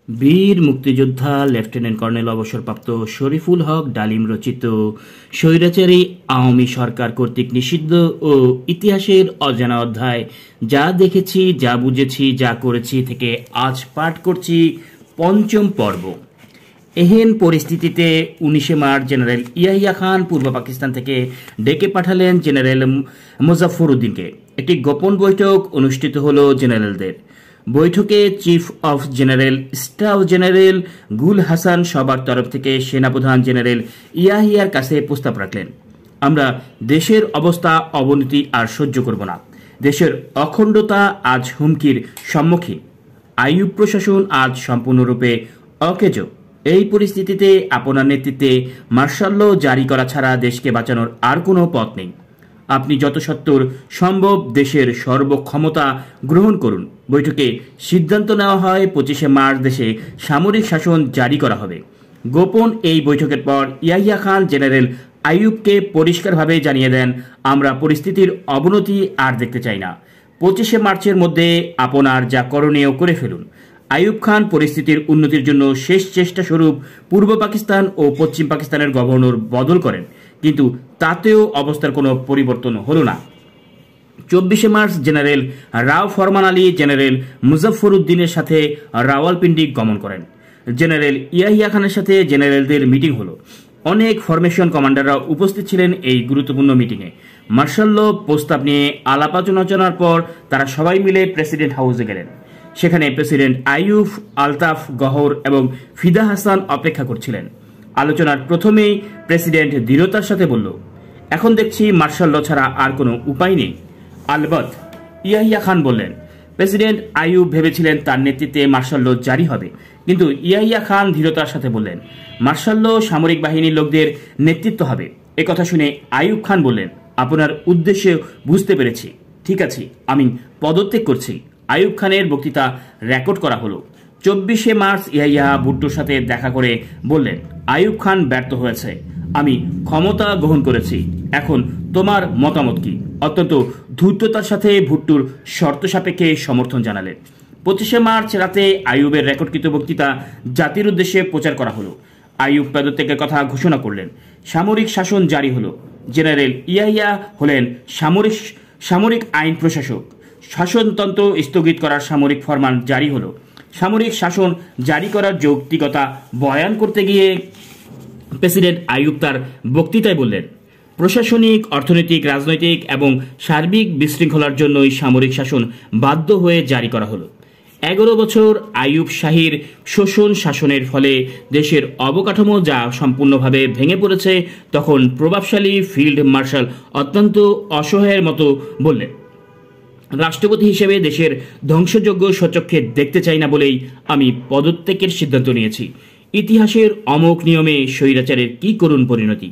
বীর মুক্তিযোদ্ধা lieutenant colonel অবসরপ্রাপ্ত শরীফুল হক ডালিম রচিত স্বৈরাচারী আওয়ামী সরকার কর্তৃক নিষিদ্ধ ও ইতিহাসের অজানা অধ্যায় যা দেখেছি, যা বুঝেছি, যা করেছি থেকে আজ পাঠ করছি পঞ্চম পর্ব। এহেন পরিস্থিতিতে 19 মার্চ জেনারেল ইয়াহিয়া খান পূর্ব পাকিস্তান থেকে ডেকে পাঠালেন জেনারেল মুজাফফর উদ্দিনকে। একটি গোপন বৈঠক অনুষ্ঠিত হলো জেনারেলদের। বৈঠকে chief of general staff general গুল হাসান সবার তরফ থেকে সেনাপ্রধান জেনারেল ইয়াহিয়ার কাছে প্রস্তাব রাখলেন, আমরা দেশের অবস্থা অবনতি আর সহ্য করব না। দেশের অখণ্ডতা আজ হুমকির সম্মুখীন। আইয়ুব প্রশাসন আজ সম্পূর্ণরূপে অকেজো। এই পরিস্থিতিতে আপনার নেতৃত্বে মার্শাল ল জারি করা ছাড়া দেশকে বাঁচানোর আর কোনো পথ নেই। আপনি যত সত্বর সম্ভব দেশের সর্বক্ষমতা গ্রহণ করুন। বৈঠকে সিদ্ধান্ত নেওয়া হয় 25 মার্চ দেশে সামরিক শাসন জারি করা হবে। গোপন এই বৈঠকের পর ইয়াহিয়া খান জেনারেল আইয়ুবকে পরিষ্কারভাবে জানিয়ে দেন, আমরা পরিস্থিতির অবনতি আর দেখতে চাই না। 25 মার্চের মধ্যে আপনার যা করণীয় করে ফেলুন। আইয়ুব খান পরিস্থিতির উন্নতির জন্য শেষ চেষ্টা স্বরূপ পূর্ব পাকিস্তান ও পশ্চিম পাকিস্তানের গভর্নর বদল করেন, কিন্তু তাতেও অবস্থার কোনো পরিবর্তন হলো না। 24 মার্চ জেনারেল রাও ফরমান আলী জেনারেল মুজাফফর উদ্দিনের সাথে রাওয়ালপিন্ডি গমন করেন। জেনারেল ইয়াহিয়া খানের সাথে জেনারেলদের মিটিং হলো। অনেক ফরমেশন কমান্ডাররা উপস্থিত ছিলেন এই গুরুত্বপূর্ণ মিটিংয়ে। মার্শাল ল প্রস্তাব নিয়ে আলাপ আলোচনার পর তারা সবাই মিলে প্রেসিডেন্ট হাউসে গেলেন। সেখানে প্রেসিডেন্ট আইয়ুব, আলতাফ, গহর এবং ফিদা হাসান অপেক্ষা করছিলেন। আলোচনার প্রথমেই প্রেসিডেন্ট দৃঢ়তার সাথে বলল, এখন দেখছি মার্শাল ল ছাড়া আর কোনো উপায় নেই। আলবত, ইয়াহিয়া খান বললেন। প্রেসিডেন্ট আইয়ুব ভেবেছিলেন তার নেতৃত্বে মার্শাল ল জারি হবে, কিন্তু ইয়াহিয়া খান দৃঢ়তার সাথে বললেন, মার্শাল ল সামরিক বাহিনীর লোকদের নেতৃত্ব হবে। একথা শুনে আইয়ুব খান বললেন, আপনার উদ্দেশ্য বুঝতে পেরেছি, ঠিক আছে, আমি পদত্যাগ করছি। আইয়ুব খানের বক্তৃতা রেকর্ড করা হলো। 24 মার্চ ইয়াহিয়া ভুট্টোর সাথে দেখা করে বললেন, আইয়ুব খান ব্যর্থ হয়েছে, আমি ক্ষমতা গ্রহণ করেছি, এখন তোমার মতামত কি? অত্যন্ত ধূর্ততার সাথে ভুট্টোর শর্ত সাপেক্ষে সমর্থন জানালেন। 25 মার্চ রাতে আইয়ুবের রেকর্ডকৃত বক্তৃতা জাতির উদ্দেশ্যে প্রচার করা হলো। আইয়ুব পদত্যাগের কথা ঘোষণা করলেন। সামরিক শাসন জারি হলো। জেনারেল ইয়াহিয়া হলেন সামরিক আইন প্রশাসক। শাসনতন্ত্র স্থগিত করার সামরিক ফরমান জারি হলো। সামরিক শাসন জারি করার যৌক্তিকতা বয়ান করতে গিয়ে প্রেসিডেন্ট আইয়ুব তার বক্তৃতায় বললেন, প্রশাসনিক, অর্থনৈতিক, রাজনৈতিক এবং সার্বিক বিশৃঙ্খলার জন্যই সামরিক শাসন বাধ্য হয়ে জারি করা হলো। 11 বছর আইয়ুব শাহীর শোষণ শাসনের ফলে দেশের অবকাঠামো যা সম্পূর্ণভাবে ভেঙে পড়েছে, তখন প্রভাবশালী ফিল্ড মার্শাল অত্যন্ত অসহায়ের মতো বললেন, রাষ্ট্রপতি হিসেবে দেশের ধ্বংসযজ্ঞ স্বচক্ষে দেখতে চাই না বলেই আমি পদত্যাগের সিদ্ধান্ত নিয়েছি। ইতিহাসের অমোঘ নিয়মে স্বৈরাচারের কি করুণ পরিণতি।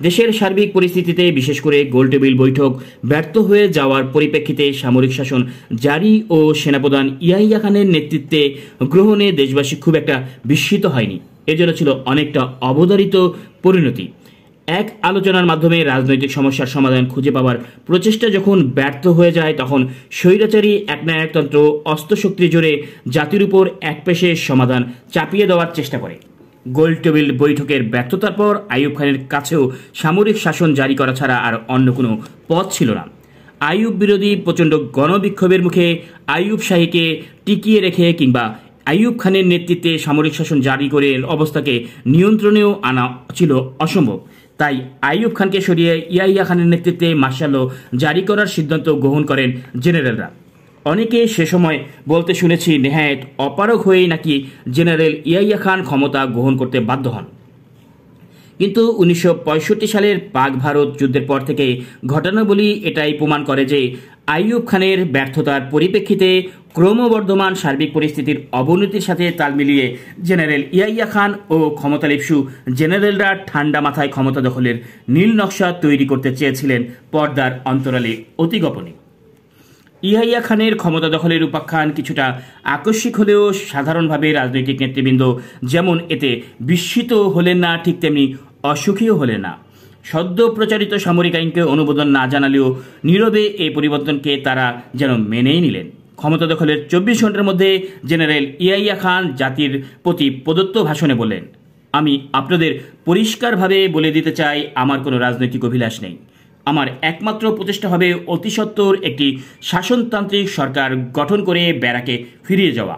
দেশের সার্বিক পরিস্থিতিতে, বিশেষ করে গোলটেবিল বৈঠক ব্যর্থ হয়ে যাওয়ার পরিপ্রেক্ষিতে সামরিক শাসন জারি ও সেনাপ্রধান ইয়াহিয়া খানের নেতৃত্বে গ্রহণে দেশবাসী খুব একটা বিস্মিত হয়নি। এজন্য ছিল অনেকটা অবধারিত পরিণতি। এক আলোচনার মাধ্যমে রাজনৈতিক সমস্যার সমাধান খুঁজে পাওয়ার প্রচেষ্টা যখন ব্যর্থ হয়ে যায়, তখন স্বৈরাচারী একনায়কতন্ত্র অস্ত্রশক্তির জোরে জাতির উপর একপেশে সমাধান চাপিয়ে দেওয়ার চেষ্টা করে। গোলটেবিল বৈঠকের ব্যর্থতার পর আইয়ুব খানের কাছেও সামরিক শাসন জারি করা ছাড়া আর অন্য কোনো পথ ছিল না। আইয়ুব বিরোধী প্রচণ্ড গণবিক্ষোভের মুখে আইয়ুব শাহীকে টিকিয়ে রেখে কিংবা আইয়ুব খানের নেতৃত্বে সামরিক শাসন জারি করে অবস্থাকে নিয়ন্ত্রণেও আনা ছিল অসম্ভব। তাই আইয়ুব খানকে সরিয়ে ইয়াহিয়া খানের নেতৃত্বে মার্শাল ল জারি করার সিদ্ধান্ত গ্রহণ করেন জেনারেলরা। অনেকে সে সময় বলতে শুনেছি, নেহায়েত অপারগ হয়েই নাকি জেনারেল ইয়াহিয়া খান ক্ষমতা গ্রহণ করতে বাধ্য হন। কিন্তু 1965 সালের পাক ভারত যুদ্ধের পর থেকে ঘটনাবলী এটাই প্রমাণ করে যে আইয়ুব খানের ব্যর্থতার পরিপ্রেক্ষিতে ক্রমবর্ধমান সার্বিক পরিস্থিতির অবনতির সাথে তাল মিলিয়ে জেনারেল ইয়াহিয়া খান ও ক্ষমতালিপ্সু জেনারেলরা ঠান্ডা মাথায় ক্ষমতা দখলের নীল নকশা তৈরি করতে চেয়েছিলেন পর্দার অন্তরালে অতি গোপনে। ইয়াহিয়া খানের ক্ষমতা দখলের উপাখ্যান কিছুটা আকস্মিক হলেও সাধারণভাবে রাজনৈতিক নেতৃবৃন্দ যেমন এতে বিস্মিত হলেন না, ঠিক তেমনি অসুখীও হলেন না। সদ্য প্রচারিত সামরিক আইনকে অনুমোদন না জানালেও নীরবে এই পরিবর্তনকে তারা যেন মেনেই নিলেন। ক্ষমতা দখলের 24 ঘন্টার মধ্যে জেনারেল ইয়াহিয়া খান জাতির প্রতি প্রদত্ত ভাষণে বললেন, আমি আপনাদের পরিষ্কারভাবে বলে দিতে চাই, আমার কোনো রাজনৈতিক অভিলাষ নেই। আমার একমাত্র প্রচেষ্টা হবে অতি সত্বর একটি শাসনতান্ত্রিক সরকার গঠন করে ব্যারাকে ফিরিয়ে যাওয়া।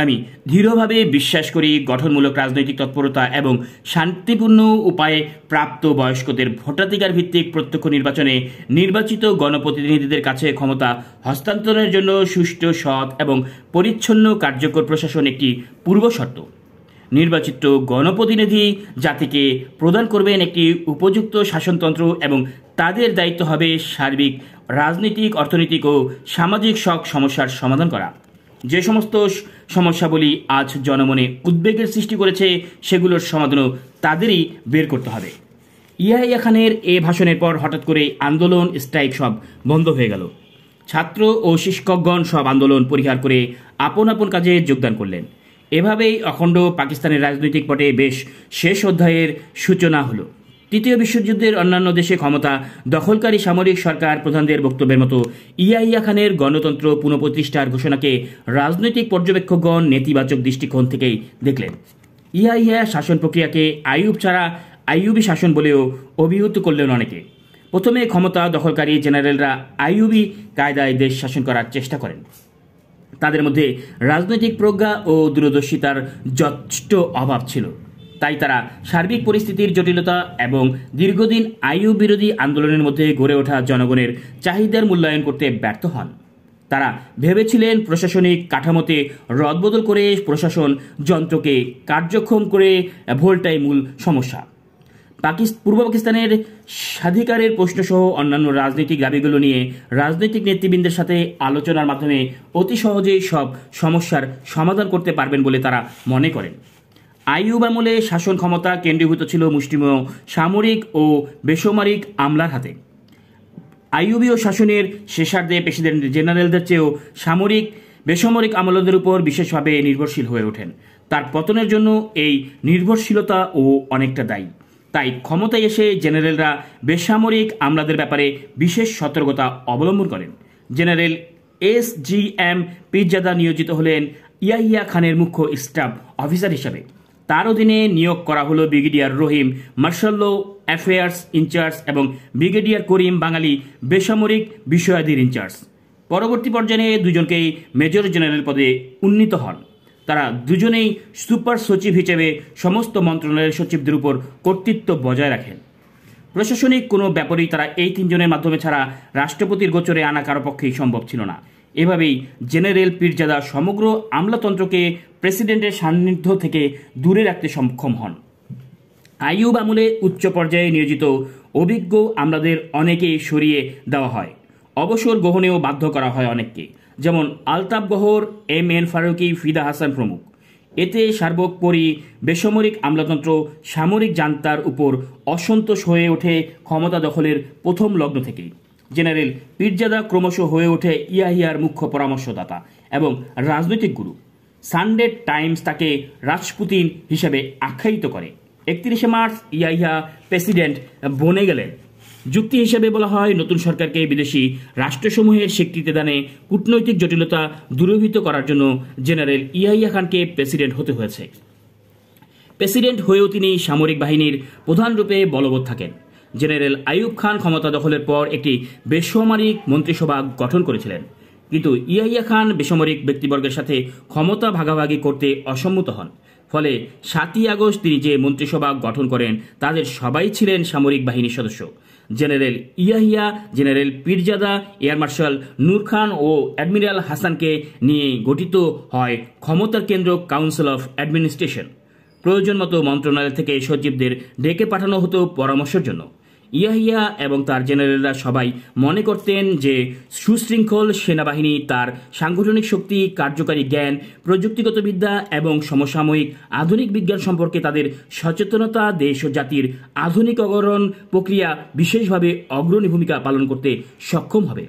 আমি দৃঢ়ভাবে বিশ্বাস করি গঠনমূলক রাজনৈতিক তৎপরতা এবং শান্তিপূর্ণ উপায়ে প্রাপ্ত বয়স্কদের ভোটাধিকার ভিত্তিক প্রত্যক্ষ নির্বাচনে নির্বাচিত গণপ্রতিনিধিদের কাছে ক্ষমতা হস্তান্তরের জন্য সুষ্ঠু, সৎ এবং পরিচ্ছন্ন কার্যকর প্রশাসন একটি পূর্বশর্ত। নির্বাচিত গণপ্রতিনিধি জাতিকে প্রদান করবেন একটি উপযুক্ত শাসনতন্ত্র এবং তাদের দায়িত্ব হবে সার্বিক রাজনৈতিক, অর্থনৈতিক ও সামাজিক সমস্যার সমাধান করা। যে সমস্ত সমস্যাবলী আজ জনমনে উদ্বেগের সৃষ্টি করেছে সেগুলোর সমাধানও তাদেরই বের করতে হবে। ইয়াহিয়া খানের এ ভাষণের পর হঠাৎ করে আন্দোলন, স্ট্রাইক সব বন্ধ হয়ে গেল। ছাত্র ও শিক্ষকগণ সব আন্দোলন পরিহার করে আপন আপন কাজে যোগদান করলেন। এভাবেই অখণ্ড পাকিস্তানের রাজনৈতিক পটে বেশ শেষ অধ্যায়ের সূচনা হলো। তৃতীয় বিশ্বযুদ্ধের অন্যান্য দেশে ক্ষমতা দখলকারী সামরিক সরকার প্রধানদের বক্তব্যের মতো ইয়াহিয়া খানের গণতন্ত্র পুনঃপ্রতিষ্ঠার ঘোষণাকে রাজনৈতিক পর্যবেক্ষকগণ নেতিবাচক দৃষ্টিকোণ থেকেই দেখলেন। ইয়াহিয়া শাসন প্রক্রিয়াকে আইয়ুব ছাড়া আইয়ুবী শাসন বলেও অভিহিত করলেন অনেকে। প্রথমে ক্ষমতা দখলকারী জেনারেলরা আইয়ুবী কায়দায় দেশ শাসন করার চেষ্টা করেন। তাদের মধ্যে রাজনৈতিক প্রজ্ঞা ও দূরদর্শিতার যথেষ্ট অভাব ছিল। তাই তারা সার্বিক পরিস্থিতির জটিলতা এবং দীর্ঘদিন আইয়ুব বিরোধী আন্দোলনের মধ্যে গড়ে ওঠা জনগণের চাহিদার মূল্যায়ন করতে ব্যর্থ হন। তারা ভেবেছিলেন প্রশাসনিক কাঠামোতে রদবদল করে প্রশাসন যন্ত্রকে কার্যক্ষম করে ভোলটাই মূল সমস্যা। পূর্ব পাকিস্তানের স্বাধিকারের প্রশ্নসহ অন্যান্য রাজনৈতিক দাবিগুলো নিয়ে রাজনৈতিক নেতৃবৃন্দের সাথে আলোচনার মাধ্যমে অতি সহজেই সব সমস্যার সমাধান করতে পারবেন বলে তারা মনে করেন। আইয়ুব আমলে শাসন ক্ষমতা কেন্দ্রীভূত ছিল মুষ্টিমেয় সামরিক ও বেসামরিক আমলার হাতে। আইয়ুবীয় শাসনের শেষার্ধে প্রেসিডেন্ট জেনারেলদের চেয়েও বেসামরিক আমলাদের উপর বিশেষভাবে নির্ভরশীল হয়ে ওঠেন। তার পতনের জন্য এই নির্ভরশীলতা ও অনেকটা দায়ী। তাই ক্ষমতায় এসে জেনারেলরা বেসামরিক আমলাদের ব্যাপারে বিশেষ সতর্কতা অবলম্বন করেন। জেনারেল SGM পীরজাদা নিয়োজিত হলেন ইয়াহিয়া খানের মুখ্য স্টাফ অফিসার হিসাবে। তার অধীনে নিয়োগ করা হলো ব্রিগেডিয়ার রহিম মার্শাল অ্যাফেয়ার্স ইনচার্জ এবং ব্রিগেডিয়ার করিম বাঙালি বেসামরিক বিষয়াদির ইনচার্জ। পরবর্তী পর্যায়ে দুজনকেই মেজর জেনারেল পদে উন্নীত হন। তারা দুজনেই সুপার সচিব হিসেবে সমস্ত মন্ত্রণালয়ের সচিবদের উপর কর্তৃত্ব বজায় রাখেন। প্রশাসনিক কোনো ব্যাপারেই তারা এই তিনজনের মাধ্যমে ছাড়া রাষ্ট্রপতির গোচরে আনা কারো পক্ষেই সম্ভব ছিল না। এভাবেই জেনারেল পীরজাদা সমগ্র আমলাতন্ত্রকে প্রেসিডেন্টের সান্নিধ্য থেকে দূরে রাখতে সক্ষম হন। আইয়ুব আমলে উচ্চ পর্যায়ে নিয়োজিত অভিজ্ঞ আমলাদের অনেকেই সরিয়ে দেওয়া হয়, অবসর গ্রহণেও বাধ্য করা হয় অনেককে, যেমন আলতাফ গহর, MN ফারুকি, ফিদা হাসান প্রমুখ। এতে সর্বোপরি বেসামরিক আমলাতন্ত্র সামরিক জান্তার উপর অসন্তোষ হয়ে ওঠে ক্ষমতা দখলের প্রথম লগ্ন থেকেই। জেনারেল পীরজাদা ক্রমশ হয়ে ওঠে ইয়াহিয়ার মুখ্য পরামর্শদাতা এবং রাজনৈতিক গুরু। সানডে টাইমস তাকে রাজপুতিন হিসেবে আখ্যায়িত করে। 31 মার্চ ইয়াহিয়া প্রেসিডেন্ট বনে গেলেন। যুক্তি হিসেবে বলা হয়, নতুন সরকারকে বিদেশি রাষ্ট্রসমূহের স্বীকৃতি দানে কূটনৈতিক জটিলতা দূরীভূত করার জন্য জেনারেল ইয়াহিয়া খানকে প্রেসিডেন্ট হতে হয়েছে। প্রেসিডেন্ট হয়েও তিনি সামরিক বাহিনীর প্রধান রূপে বলবৎ থাকেন। জেনারেল আইয়ুব খান ক্ষমতা দখলের পর একটি বেসামরিক মন্ত্রিসভা গঠন করেছিলেন, কিন্তু ইয়াহিয়া খান বেসামরিক ব্যক্তিবর্গের সাথে ক্ষমতা ভাগাভাগি করতে অসম্মত হন। ফলে 7ই আগস্ট তিনি যে মন্ত্রিসভা গঠন করেন তাদের সবাই ছিলেন সামরিক বাহিনীর সদস্য। General Yahya, general Pirzada, air marshal নূর খান ও অ্যাডমিরাল হাসানকে নিয়ে গঠিত হয় ক্ষমতার কেন্দ্র কাউন্সিল অফ অ্যাডমিনিস্ট্রেশন। প্রয়োজন মতো মন্ত্রণালয় থেকে সচিবদের ডেকে পাঠানো হতো পরামর্শের জন্য। ইয়াহিয়া এবং তার জেনারেলরা সবাই মনে করতেন যে সুশৃঙ্খল সেনাবাহিনী তার সাংগঠনিক শক্তি, কার্যকারী জ্ঞান, প্রযুক্তিগত বিদ্যা এবং সমসাময়িক আধুনিক বিজ্ঞান সম্পর্কে তাদের সচেতনতা দেশ ও জাতির আধুনিকীকরণ প্রক্রিয়া বিশেষভাবে অগ্রণী ভূমিকা পালন করতে সক্ষম হবে।